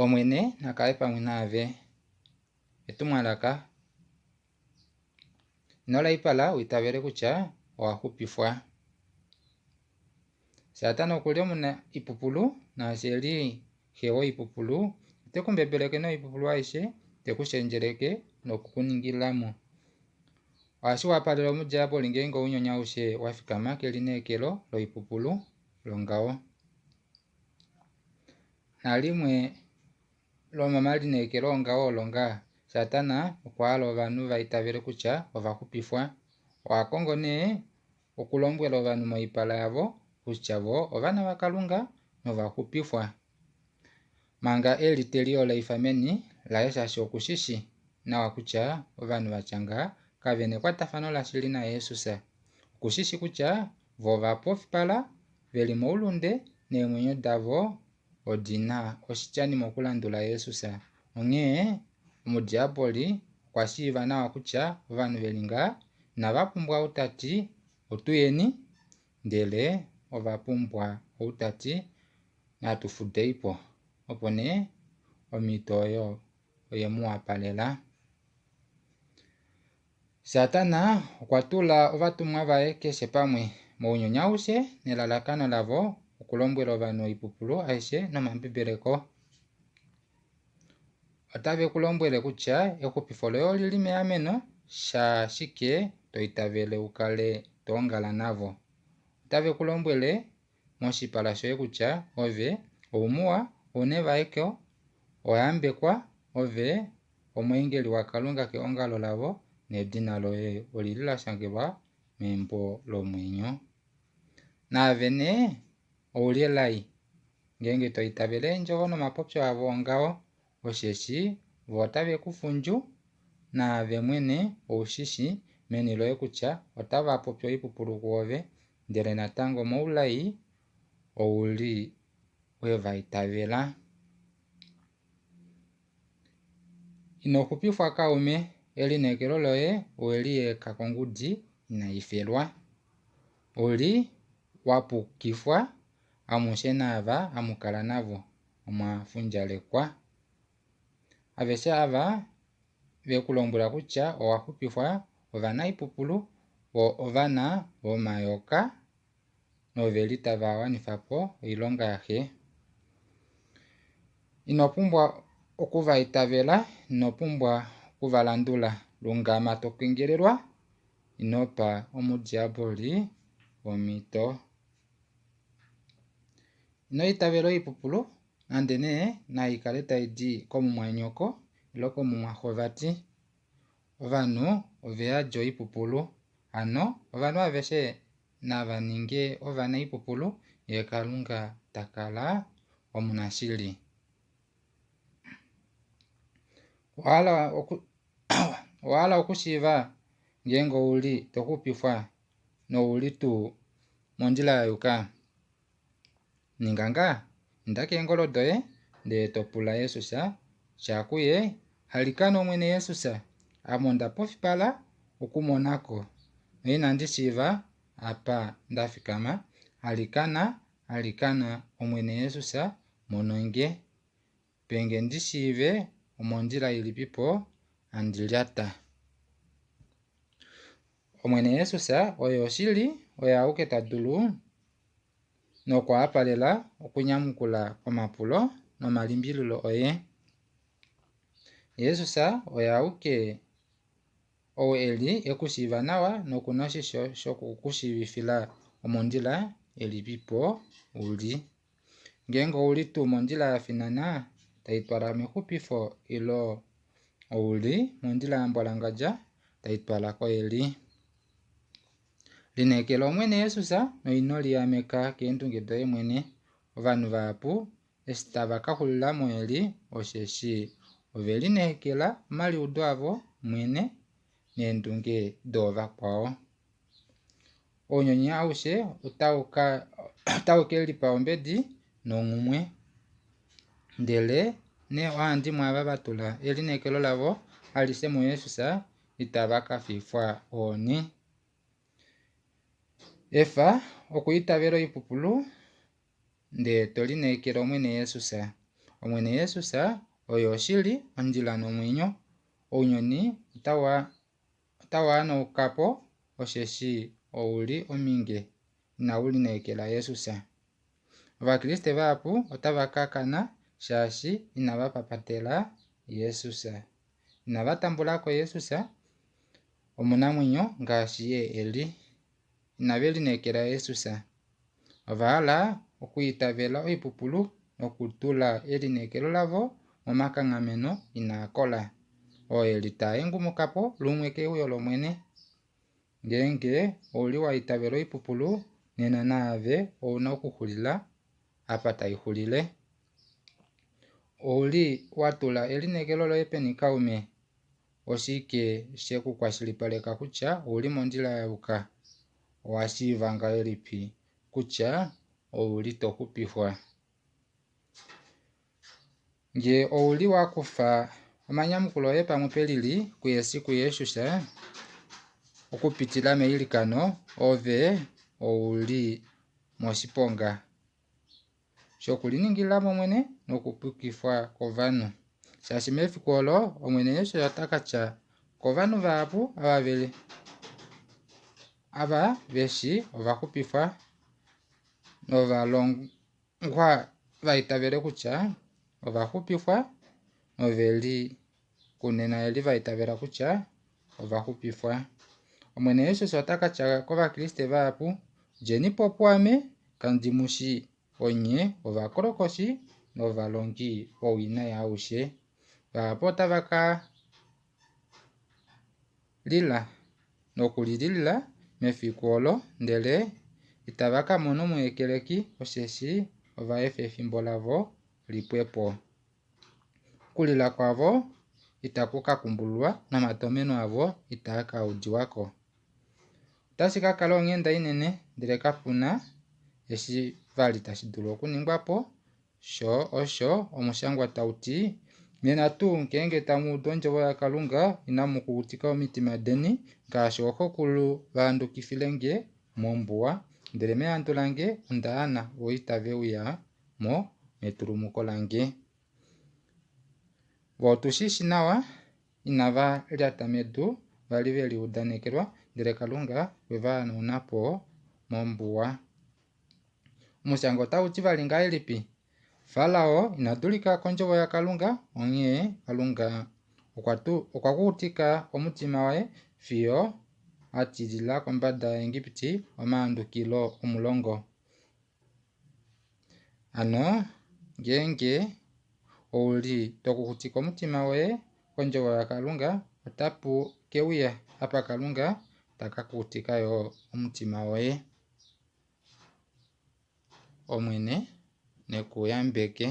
omwene nakale pamwe naave. Etumwalaka. Inolaipala uitavele kutya owahupifwa. Satana okuli omuna iipupulu naashi eli hewa iipupulu tekumbembeleke noiipupulu aishe tekushendjeleke nokukuningilamo. Ohashi wapalela omudyaboli ngenge owunyonya awushe wafikama kelinekelo loiipupulu longawo. Nalimwe lomomalinekelo ongawo olonga Satana okwahala ovanhu vaitavele kutya ovahupifwa. Ohakongo nee okulombwela ovanhu moipala yavo kutya vo ovana vakalunga novahupifwa. Manga eli teliyoleifa meni laye shaashi okushishi nawa kutya ovanhu vatya nga kavena ekwatathano lashili na Jesus. Okushishi kutya vo ovapofipala veli moulunde neemwenyo davo odina oshitjani mokulandula Jesus. Onghee omudyaboli okwashiiva nawa kutya ovanhu veli nga inavapumbwa outati otuyeni ndele ovapumbwa outati natufudeipo. Opo nee omito oyo oyemuwapalela. Satana okwatula ovatumwa vaye keshe pamwe mounyuni awushe nelalakano lavo okulombwela ovanhu oipupulu aishe nomambembeleko. Otavekulombwele kutya ehupifo loye olili meameno shaashike toitavele wukale toongala navo. Otavekulombwele moshipala shoye kutya ove oumuwa, ouna evaeko, oyambekwa, ove omweengeli wakalunga keongalo lavo nedhina loye olili lashangelwa membo lomwenyo. Naave nee ouli elayi ngenge toitavele eendjogo nomapopyo avo ongawo osheshi vo otavekufundju naave mwene oushishi meni loye kutya otavapopi oipupulu kwoove ndele natango moulayi ouli wevaitavela. Inohupifwa kaume, elinekelo loye oweli yeeka kongudi inaifelwa. Ouli wapukifwa amushe naava hamukala navo omwafundjalekwa. Aveshe ava vekulombwela kutya owahupifwa ovana iipupulu wo ovana vomayoka noveli tava gwanithapo oilonga yahe. Inopumbwa okuvaitavela, inopumbwa okuvalandula. Lungama tokengelelwa, inopa omudyaboli omito. Inoitavela oipupulu nande nee nayikale taidi komumwanyoko ile komumwahovati. Ovanhu oveyalya oipupulu, ano ovanhu aveshe navaninge ovana iipupulu ye Kalunga takala omunashili. Owahala okushiiva ngenge ouli tohupifwa nouli tuu mondjila yayuka? Ninga ngaa, inda keengolo doye ndele topula Jesus shaakuye halikana omwene Jesus amo ndapofipala okumonako no inandishiiva apa ndafikama. Halikana omwene Jesus mononge penge ndishiive omondjila ilipipo andilyata. Omwene Jesus oye oshili oye auke tadulu nokwapalela okunyamukula omapulo nomalimbililo oye. Jesus oye auke eli ekushiiva nawa nokuna oshisho shokukushiivifila omondjila ilipipo uli. Ngenge ouli tuu mondjila yafinana tayi twala mehupifo ilo ouli mondjila yambwalangandja tayi twala koyeli. Linekela omwene Jesus no inoliyameka keendunge doye mwene. Ovanhu vahapu eshi tavakahulila moyeli osheshi oveli nekela omaliudu avo mwene neendunge doovakwawo. Ounyuni awushe otawu kelipa ombedi noghumwe ndele ne ohandimwe ava vatula elinekelo lavo alishe mu Jesus itavakafifwa ooni. Efa okwiitavela oipupulu ndele tolinekele omwene Jesus. omwene Yesu oyo shili ondjila nomwenyo. Ounyuni otawu hanaukapo osheshi owuli ominge inawuli inekela Yesu. Abakriste bapu otava kakana shaashi inava papatela Yesu. Inava tambulako Yesu omunamwenyo ngaashi ye eli. Inaveli inekela Yesu. Ovahala okwiitavela oipupulu nokutula elinekelo lavo momakangameno inaakola. Oyeli taya engumukapo lumwe kewuyo lomwene. Ngenge owuli wiitavela oipupulu nena naave owuna okuhulila apa tayi hulile. Owuli watula elinekelo loye peni kaume, oshike sheku kwashilipaleka kutya owuli mondjila yuuka. Owashiiva ngahelipi kutya owuli tohupithwa. Nge owuli wakufa omanyamukulo goye pamwe pelili kuyesiku Yesu okupitila meyilikano, ove owuli moshiponga shokuliningilamo mwene nokupukithwa kovanhu. Shaashi mefiku olo omwene Yesu otakatya kovanhu vahapu ava veshi ovahupithwa novalongwa vaitavele kutya ovahupithwa noveli kunena yeli vaitavela kutya ovahupithwa. Omwene Yesu otakatya kovakriste vahapu, lyeni popwame kandimushi onye ovakolokoshi novalongi wowinayi awushe. Vahapu otava kalila nokulilila mefiku olo, ndele itava kamona omwekeleki osheshi ovahefa ethimbo lavo lipwepo. Okulila kwavo itaku kakumbululwa nomatomeno avo itaka ujiwako. Otashi kakala onyenda inene ndele kapuna eshi vali tashi dulu okuningwapo, sho osho omushangwa tawuti nena tuu ngenge tamuudu ondjowo yaKalunga inamu kukutika omitima dheni ngaashi oohokulu vaandukithilenge mombuwa, ndele mehandu lange ondahana wo itave wuyamo metulumuko lange. Wo otushishi nawa inava lyata medu vali veli udanekelwa, ndele Kalunga weva hanaunapo mombuwa. Omushangwa otawuti vali ngahelipi Farao inadulika kondjowo yaKalunga, onye Kalunga okwa kukutika omutima we fiyo atilila kombanda yaEgipti omaandukilo 10. Ano ngenge owuli tokukutika omutima woye kondjowo yaKalunga, otapu kewuya apa Kalunga taka kukutika yo omutima woye. Omwene nekuyambeke.